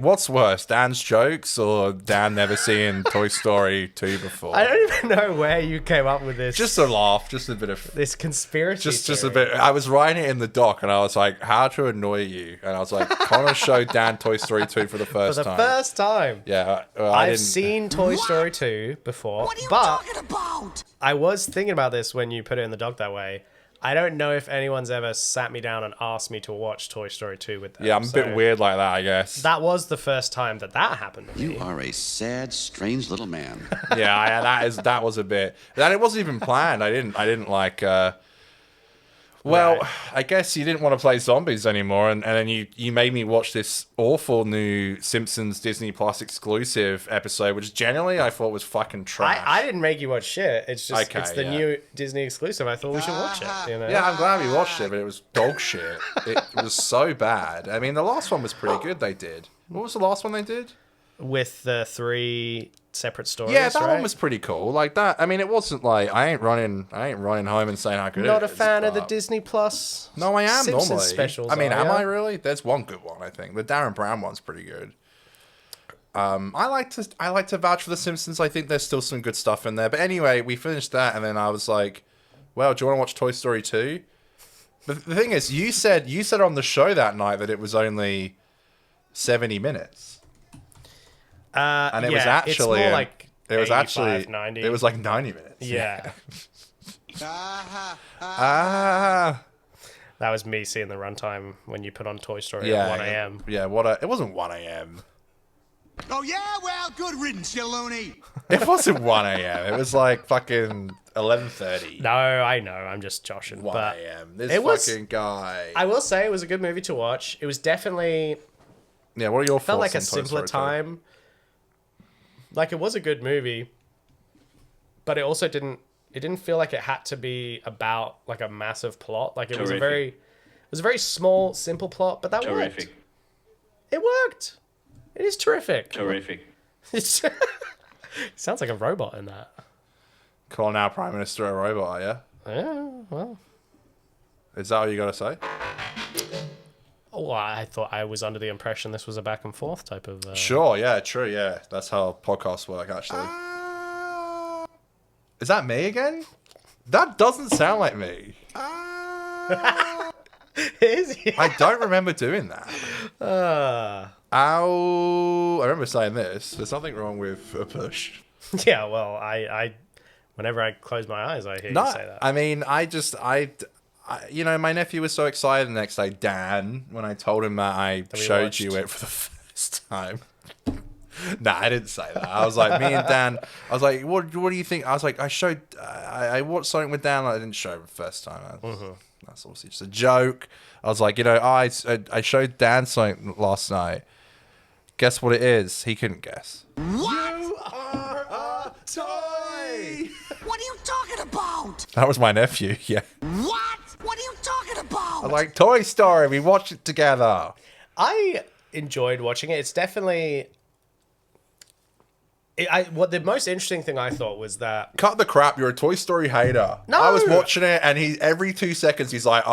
What's worse, Dan's jokes or Dan never seeing Toy Story 2 before? I don't even know where you came up with this. Just a laugh, just a bit of... This conspiracy Just a theory. bit... I was writing it in the doc and I was like, how to annoy you? And I was like, Conor showed Dan Toy Story 2 for the first time. For the first time. Yeah. I've seen Toy Story 2 before, What are you but talking about? I was thinking about this when you put it in the doc that way. I don't know if anyone's ever sat me down and asked me to watch Toy Story 2 with them. Yeah, I'm a bit weird like that, I guess. That was the first time that happened to me. You are a sad, strange little man. Yeah, that was a bit... That it wasn't even planned. I didn't like... Well, Right. I guess you didn't want to play zombies anymore, and then you made me watch this awful new Simpsons Disney Plus exclusive episode, which generally I thought was fucking trash. I didn't make you watch shit. It's just Okay, it's the yeah. new Disney exclusive. I thought we should watch it. You know? Yeah, I'm glad we watched it, but it was dog shit. It was so bad. I mean, the last one was pretty good. They did. What was the last one they did? With the 3 separate stories. Yeah, that right? one was pretty cool. Like that. I mean, it wasn't like I ain't running home and saying how good Not it a is. fan of the but- Disney Plus. No, I am Simpsons normally. specials. I mean, are am ya? I really? There's one good one, I think. The Darren Brown one's pretty good. I like to vouch for the Simpsons. I think there's still some good stuff in there. But anyway, we finished that, and then I was like, "Well, do you want to watch Toy Story 2?" The thing is, you said on the show that night that it was only 70 minutes, and it was actually it's more like it was 85, actually 90. it was like 90 minutes. Yeah. Ah. That was me seeing the runtime when you put on Toy Story Yeah. at 1 a.m. Yeah. It wasn't 1 a.m. Oh, yeah? Well, good riddance, you loony. It wasn't 1 a.m. It was like fucking 11:30. No, I know. I'm just joshing. 1 But a.m. This it was- fucking guy. I will say it was a good movie to watch. It was definitely Yeah, what are your felt thoughts like a on Toy simpler Story 2? time. Like, it was a good movie, but it also didn't feel like it had to be about like a massive plot. Like, it was a very small, simple plot, but that worked. It worked. It is terrific. It's it sounds like a robot in that. Calling our Prime Minister a robot, are you? Yeah, well. Is that what you got to say? Oh, I thought I was under the impression this was a back and forth type of. Sure, yeah, true, yeah. That's how podcasts work, actually. Is that me again? That doesn't sound like me. Is he? I don't remember doing that. Ow. I remember saying this. There's nothing wrong with a push. Yeah, well, I whenever I close my eyes, I hear you say that. I mean, I you know, my nephew was so excited the next day, Dan, when I told him that I we showed watched. you it for the first time. Nah, I didn't say that. I was like, me and Dan, I was like, what do you think? I was like, I watched something with Dan, I didn't show him the first time. That's obviously just a joke. I was like, you know, I showed Dan something last night. Guess what it is? He couldn't guess. What? You are a toy! What are you talking about? That was my nephew, yeah. What? What are you talking about? I was like, Toy Story, we watched it together. I enjoyed watching it. It's definitely. What the most interesting thing I thought was that. Cut the crap, you're a Toy Story hater. No! I was watching it and every 2 seconds he's like,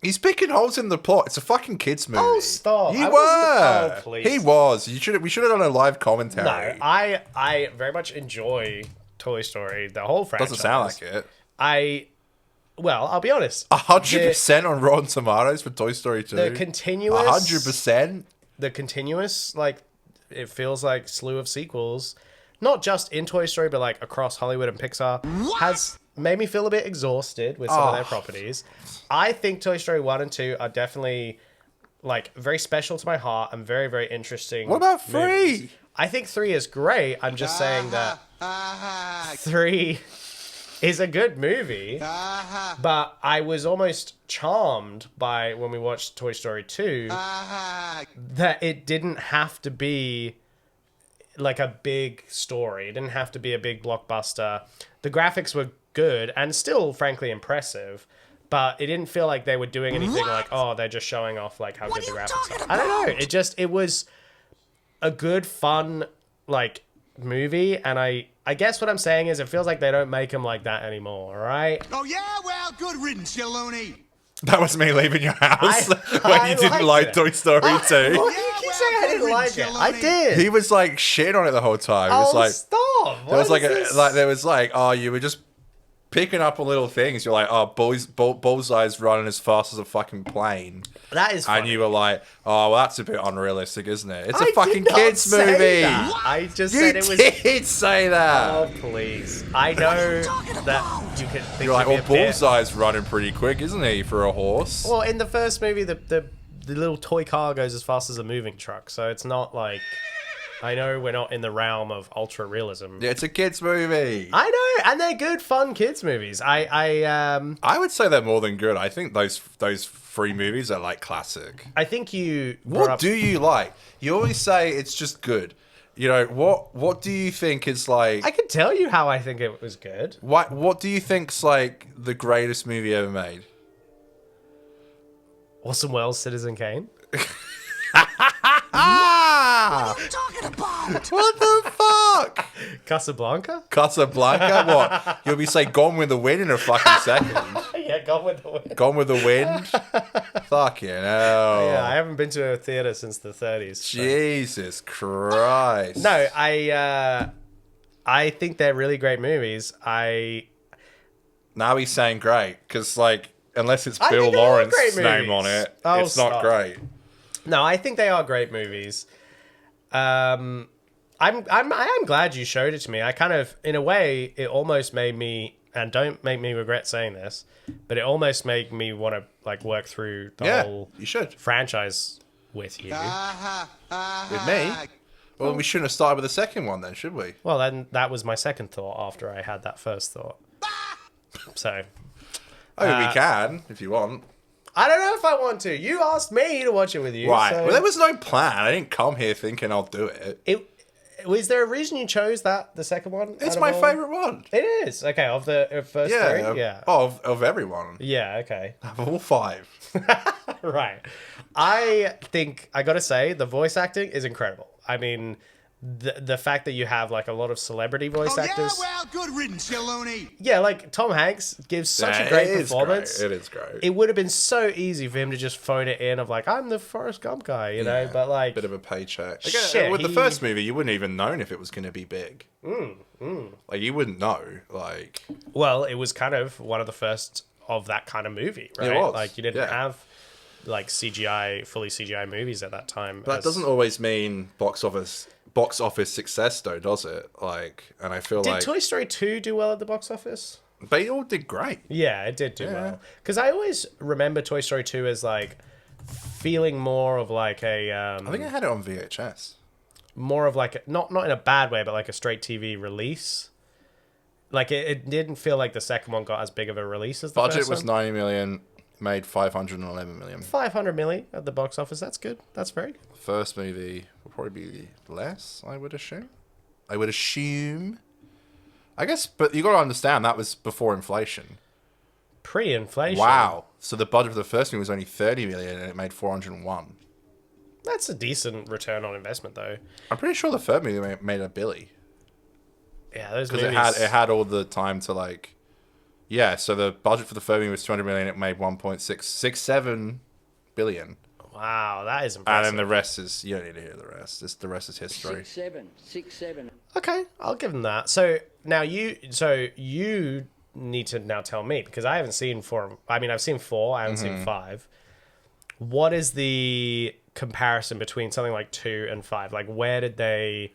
he's picking holes in the plot. It's a fucking kids movie. Oh, stop. You I were. wasn't- oh, please. He was. We should have done a live commentary. No, I very much enjoy Toy Story, the whole franchise. Doesn't sound like it. Well, I'll be honest. 100% on Rotten Tomatoes for Toy Story 2. The continuous. 100%. The continuous, like, it feels like slew of sequels, not just in Toy Story, but like across Hollywood and Pixar, has made me feel a bit exhausted with some of their properties. I think Toy Story 1 and 2 are definitely like very special to my heart and very, very interesting. What about 3? movies. I think 3 is great. I'm just saying that 3 is a good movie, but I was almost charmed by when we watched Toy Story 2 that it didn't have to be like a big story. It didn't have to be a big blockbuster. The graphics were good and still, frankly, impressive, but it didn't feel like they were doing anything like, oh, they're just showing off like how good the graphics are. I don't know. It was a good, fun, like, movie, and I guess what I'm saying is it feels like they don't make them like that anymore, right? Oh, yeah? Well, good riddance, you loony. That was me leaving your house when I you didn't liked like it. Toy Story 2. Well, Yeah, you keep well, say I didn't like it. I did. He was like shitting on it the whole time. He was like, stop. there was like, oh, you were just picking up on little things. You're like, oh, Bullseye's running as fast as a fucking plane. That is funny. And you were like, oh, well, that's a bit unrealistic, isn't it? It's a I fucking did not kids say movie. that. I just You said it was. did say that. Oh, please. I know that you can think You're like, of me well, a bit. Bullseye's running pretty quick, isn't he, for a horse? Well, in the first movie, the little toy car goes as fast as a moving truck, so it's not like. I know we're not in the realm of ultra realism. Yeah, it's a kids movie. I know, and they're good, fun kids movies. I would say they're more than good. I think those three movies are like classic. I think you. What do you like? You always say it's just good. You know, what do you think is like... I can tell you how I think it was good. What do you think's like the greatest movie ever made? Orson Welles' Citizen Kane. Ah! What are you talking about? What the fuck? Casablanca? Casablanca? What? You'll be saying Gone with the Wind in a fucking second. Yeah, Gone with the Wind. Gone with the Wind? Fucking hell. Yeah, I haven't been to a theater since the 30s. So. Jesus Christ. No, I think they're really great movies. Now he's saying great, because, like, unless it's I Bill think they are Lawrence's great name movies. on it, Oh, it's not stop. great. No, I think they are great movies. I'm glad you showed it to me. I kind of, in a way, it almost made me, and don't make me regret saying this, but it almost made me want to like work through the whole you should. franchise with you. With me? Well, we shouldn't have started with the second one then, should we? Well, then that was my second thought after I had that first thought. So, I mean, we can, if you want. I don't know if I want to. You asked me to watch it with you. Right. So Well, there was no plan. I didn't come here thinking I'll do it. Was there a reason you chose the second one? It's out my of all? favourite one. It is. Okay, of the first three? Yeah. Of everyone. Yeah, okay. Of all five. Right. I think, I gotta say, the voice acting is incredible. I mean, the fact that you have like a lot of celebrity voice Oh, actors. yeah, well, good riddance, you loony. Yeah, like Tom Hanks gives such Yeah, a great it is performance. great. It is great. It would have been so easy for him to just phone it in of like, I'm the Forrest Gump guy, you know, but like... Bit of a paycheck. Again, Shit, with the first movie, you wouldn't even known if it was going to be big. Like, you wouldn't know. Like... Well, it was kind of one of the first of that kind of movie, right? It was, Like, you didn't have like fully CGI movies at that time. But that doesn't always mean box office success, though, does it? Like, and I feel Did like... Toy Story 2 do well at the box office? They all did great. Yeah, it did do well. Because I always remember Toy Story 2 as like feeling more of like a I think I had it on VHS. more of like not in a bad way, but like a straight TV release. Like it didn't feel like the second one got as big of a release as the Budget first was one. 90 million, made 511 million. 500 million at the box office. That's good. That's very good. First movie will probably be less, I would assume. I guess, but you got to understand that was before inflation. Pre-inflation. Wow. So the budget for the first movie was only 30 million and it made 401. That's a decent return on investment, though. I'm pretty sure the third movie made a billy. Yeah, those Because movies. it had all the time to like... Yeah, so the budget for the third movie was 200 million. It made 1.667 billion. Wow, that is And impressive. then the rest is... You don't need to hear the rest. The rest is history. 6-7. Okay, I'll give them that. So now you need to now tell me, because I haven't seen 4. I mean, I've seen 4. I haven't seen 5. What is the comparison between something like 2 and 5? Like, where did they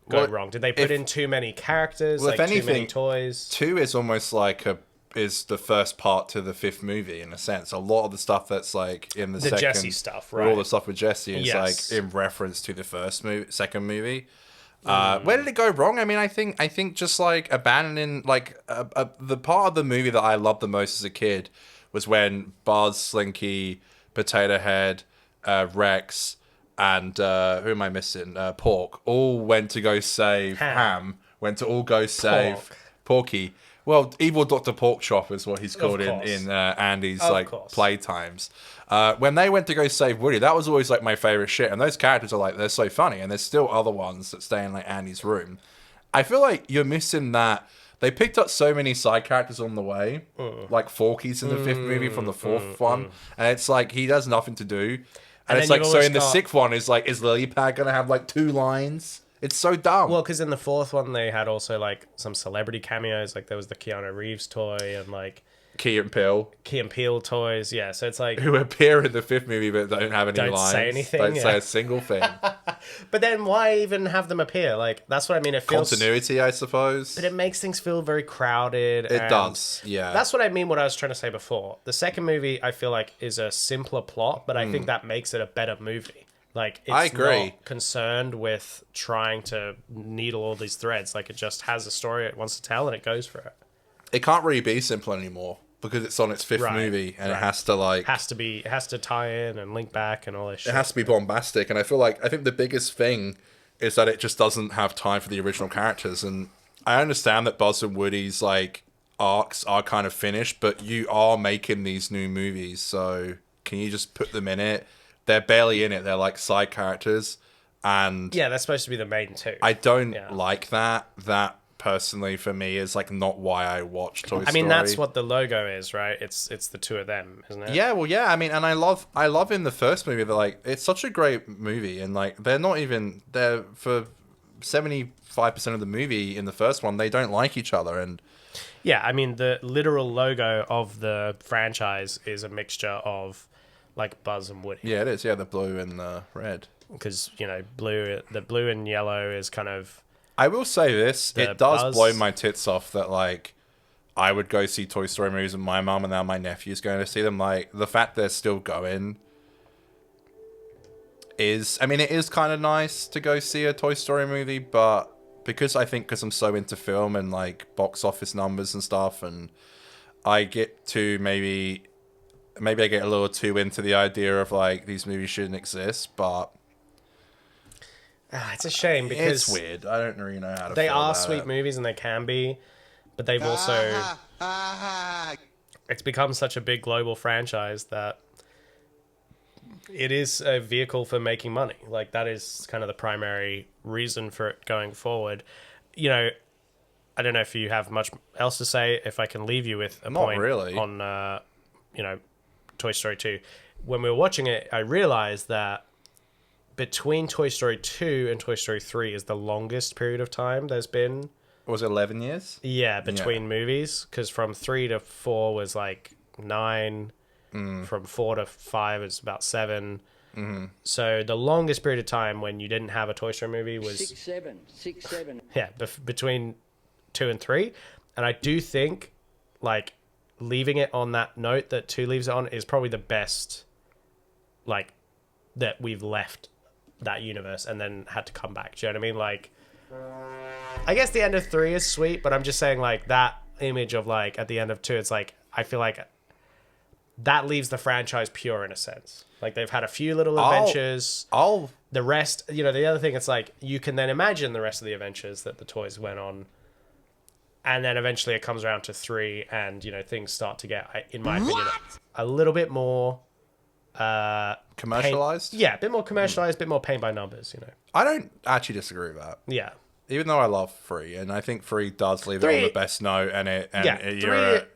go wrong? Did they put in too many characters? Well, like if too many anything, toys? 2 is almost like is the first part to the 5th movie in a sense. A lot of the stuff that's like in the second, Jesse stuff, all right? the stuff with Jesse is Yes. like in reference to the second movie. Where did it go wrong? I mean, I think just like abandoning like the part of the movie that I loved the most as a kid was when Buzz, Slinky, Potato Head, Rex, and who am I missing? Pork all went to go save Ham. Went to all go save Porky. Well, Evil Dr. Porkchop is what he's called in Andy's playtimes. When they went to go save Woody, that was always like my favorite shit. And those characters are like, they're so funny. And there's still other ones that stay in like Andy's room. I feel like you're missing that. They picked up so many side characters on the way, like Forky's in the 5th movie from the 4th one. And it's like, he does nothing to do. And it's then like, you've so always in the got- sixth one, is Lilypad gonna have like 2 lines? It's so dumb. Well, because in the fourth one, they had also like some celebrity cameos. Like there was the Keanu Reeves toy and like Key and Peele, Key and Peele toys. Yeah, so it's like. who appear in the fifth movie but don't have any Don't lines. say anything, Don't yeah. say a single thing. But then why even have them appear? Like that's what I mean. It feels. Continuity, I suppose. But it makes things feel very crowded. It does, yeah. That's what I mean. What I was trying to say before. The second movie, I feel like, is a simpler plot, but I think that makes it a better movie. Like, it's I agree. not concerned with trying to needle all these threads. Like, it just has a story it wants to tell, and it goes for it. It can't really be simple anymore because it's on its fifth Right, movie, and right. it has to like It has to tie in and link back and all this shit. it has to be bombastic. And I think the biggest thing is that it just doesn't have time for the original characters. And I understand that Buzz and Woody's like arcs are kind of finished, but you are making these new movies, so can you just put them in it? They're barely in it. They're like side characters, and Yeah, that's supposed to be the main two. I don't Yeah. like that. That personally for me is like not why I watch Toy Story. I mean, that's what the logo is, right? It's the two of them, isn't it? Yeah, well, yeah. I mean, and I love in the first movie that like it's such a great movie, and like they're for 75% of the movie in the first one, they don't like each other, and Yeah, I mean, the literal logo of the franchise is a mixture of like Buzz and Woody. yeah, it is. Yeah, the blue and the red. Because, you know, the blue and yellow is kind of. I will say this: The it does Buzz- blow my tits off that like I would go see Toy Story movies with my mum, and now my nephew's going to see them. Like the fact they're still going is, I mean, it is kind of nice to go see a Toy Story movie, but because I'm so into film and like box office numbers and stuff, and I get to maybe I get a little too into the idea of like these movies shouldn't exist, but It's a shame because it's weird. I don't really know how to. they feel are about sweet it. movies and they can be, but they've also. It's become such a big global franchise that it is a vehicle for making money. Like, that is kind of the primary reason for it going forward. You know, I don't know if you have much else to say. If I can leave you with a Not point really. on, Toy Story 2. When we were watching it, I realized that between Toy Story 2 and Toy Story 3 is the longest period of time there's been. Was it 11 years? Yeah, between movies, because from 3 to 4 was like 9, from 4 to 5 is about 7. So the longest period of time when you didn't have a Toy Story movie was 6, 7. yeah, between 2 and 3. And I do think like leaving it on that note that 2 leaves it on is probably the best, like, that we've left that universe and then had to come back. Do you know what I mean? Like, I guess the end of 3 is sweet, but I'm just saying, like, that image of, like, at the end of 2, it's like, I feel like that leaves the franchise pure in a sense. Like, they've had a few little adventures. The rest, the other thing, it's like, you can then imagine the rest of the adventures that the toys went on. And then eventually it comes around to 3 and, things start to get, in my opinion, a little bit more... Commercialized? Yeah, a bit more commercialized, a bit more paint by numbers, I don't actually disagree with that. Yeah. Even though I love 3, and I think 3 does leave it 3 on the best note, and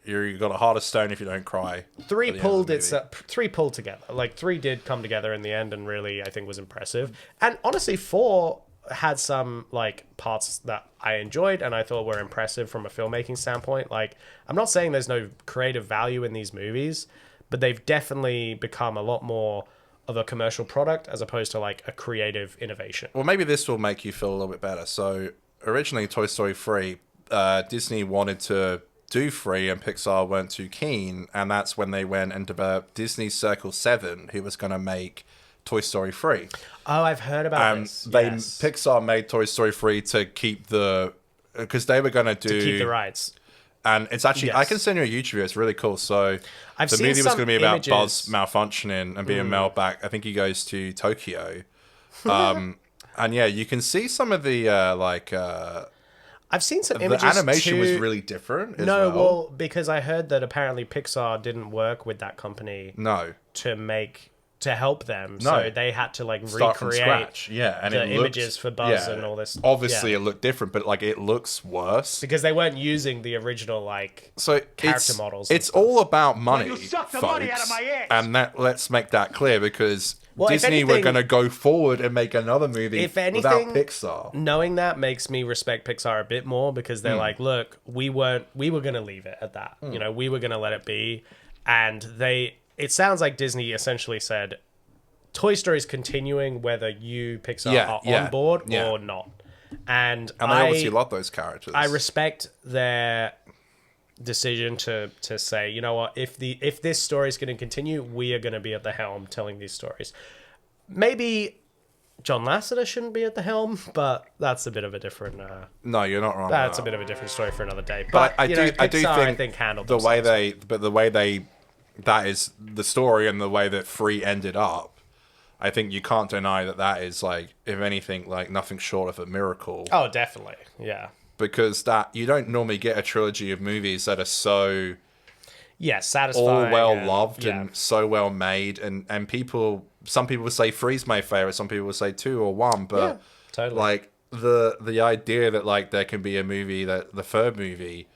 you've got a harder stone if you don't cry. 3 at the end of the movie. 3 pulled together. Like, 3 did come together in the end and really, I think, was impressive. And honestly, 4 had some, like, parts that I enjoyed and I thought were impressive from a filmmaking standpoint. Like, I'm not saying there's no creative value in these movies, but they've definitely become a lot more of a commercial product as opposed to like a creative innovation. Well, maybe this will make you feel a little bit better. So originally Toy Story 3, Disney wanted to do 3 and Pixar weren't too keen, and that's when they went and developed Disney Circle 7, who was going to make Toy Story 3. Oh, I've heard about this. Yes. Pixar made Toy Story 3 to keep because they were going to keep the rights. And it's actually, Yes. I can send you a YouTube video. It's really cool. So I've the seen movie was some going to be about images. Buzz malfunctioning and being mailed back. I think he goes to Tokyo. And yeah, you can see some of the I've seen some the images. animation was really different. As No, well, because I heard that apparently Pixar didn't work with that company no, to help them. No. So they had to like start from recreate scratch. Yeah, and the it looked, images for Buzz and all this. Obviously, Yeah. it looked different, but like it looks worse. Because they weren't using the original like So character it's, models and It's all about money, you suck the folks, money out of my ass. and let's make that clear because Well, if Disney were anything- going to go forward and make another movie If without anything, Pixar. knowing that makes me respect Pixar a bit more because they're like, look, we were going to leave it at that. You know, we were going to let it be. And it sounds like Disney essentially said, Toy Story's continuing whether you, Pixar, are on board or not. And they obviously love those characters. I respect their decision to say, you know what, if this story is going to continue, we are going to be at the helm telling these stories. Maybe John Lasseter shouldn't be at the helm, but that's a bit of a different. No, you're not wrong. That's a bit of a different story for another day. But But I do Pixar, think handled the way themselves. that is the story and the way that 3 ended up. I think you can't deny that is like, if anything, like nothing short of a miracle. Oh, definitely, yeah. Because that you don't normally get a trilogy of movies that are so Yeah, satisfying. all well and- loved yeah. and so well made, and some people would say 3's my favorite, some people would say 2 or 1, but Yeah, totally. like the idea that like there can be a movie that the third movie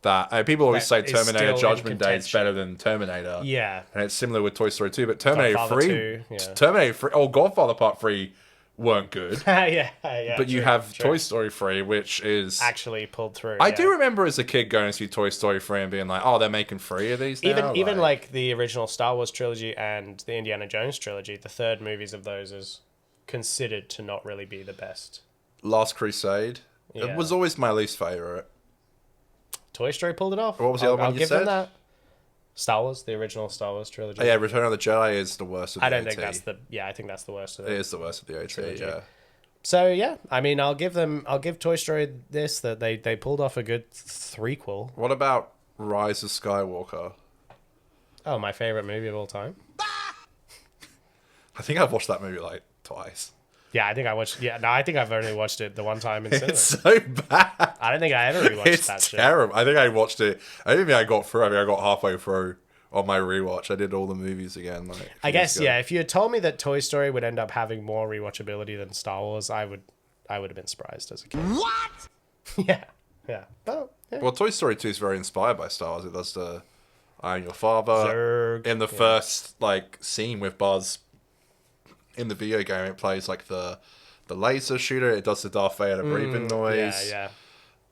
that people always say That is Terminator still in Judgment Day is contention. better than Terminator. Yeah. And it's similar with Toy Story 2, but Terminator Godfather 3 2, yeah. Terminator 3 Godfather Part 3 weren't good. yeah. But you true, have true. Toy Story 3, which is Actually pulled through. I yeah. do remember as a kid going to see Toy Story 3 and being like, oh, they're making 3 of these now? Even like the original Star Wars trilogy and the Indiana Jones trilogy, the third movies of those is considered to not really be the best. Last Crusade. Yeah. It was always my least favorite. Toy Story pulled it off. What was the other one I'll you give said? them that. Star Wars, the original Star Wars trilogy. Oh, yeah, Return of the Jedi is the worst of the I don't AT. think that's the. Yeah, I think that's the worst of It it. is the worst of the AT, Trilogy. yeah. So yeah, I mean, I'll give Toy Story this, that they pulled off a good threequel. What about Rise of Skywalker? Oh, my favorite movie of all time. I think I've watched that movie like twice. Yeah, I think I watched. Yeah, no, I think I've only watched it the one time in cinema. It's so bad. I don't think I ever rewatched It's that shit. terrible. I think I watched it. I don't think I got through. I think I got halfway through on my rewatch. I did all the movies again. Like, I guess years ago. yeah. If you had told me that Toy Story would end up having more rewatchability than Star Wars, I would have been surprised as a kid. What? yeah, yeah. But yeah. Well, Toy Story 2 is very inspired by Star Wars. It does the I Am Your Father. Zurg, In the first like scene with Buzz in the video game, it plays like the laser shooter. It does the Darth Vader breathing noise. Yeah.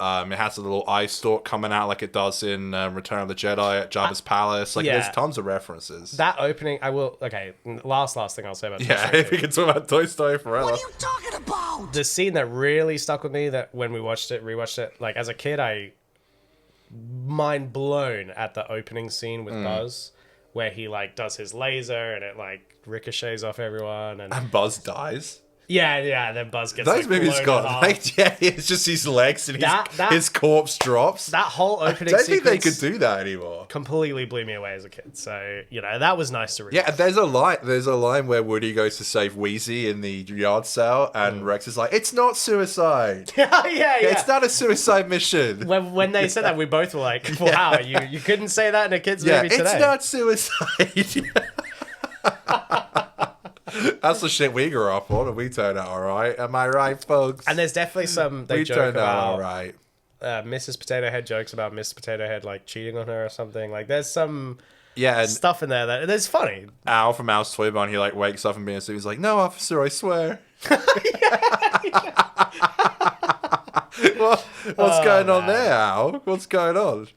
It has a little eye stalk coming out like it does in Return of the Jedi at Jabba's palace. Like, yeah. there's tons of references. That opening, I will. Okay, last thing I'll say about Toy Yeah, Story. if we can talk about Toy Story forever. What are you talking about? The scene that really stuck with me, that when we rewatched it, like as a kid, I mind blown at the opening scene with Buzz, where he like does his laser and it like ricochets off everyone, and Buzz dies. yeah, then Buzz gets Those like, movies blown got in half. like, yeah, it's just his legs and his corpse drops. That whole opening I don't think sequence they could do that anymore. completely blew me away as a kid. So that was nice to read. Yeah, there's a line where Woody goes to save Wheezy in the yard sale, and Rex is like, "It's not suicide. yeah. It's not a suicide mission." When they said that, we both were like, "Wow, you couldn't say that in a kid's Yeah, movie today." it's not suicide. That's the shit we grew up on, and we turned out all right. Am I right, folks? And there's definitely some they we joke turned out all about right. Mrs. Potato Head jokes about Mrs. Potato Head like cheating on her or something. Like there's some Yeah, and stuff in there that's funny. Al from Al's Toy Barn, he like wakes up and being asleep. He's like, "No, officer, I swear." What's going on there, Al? What's going on?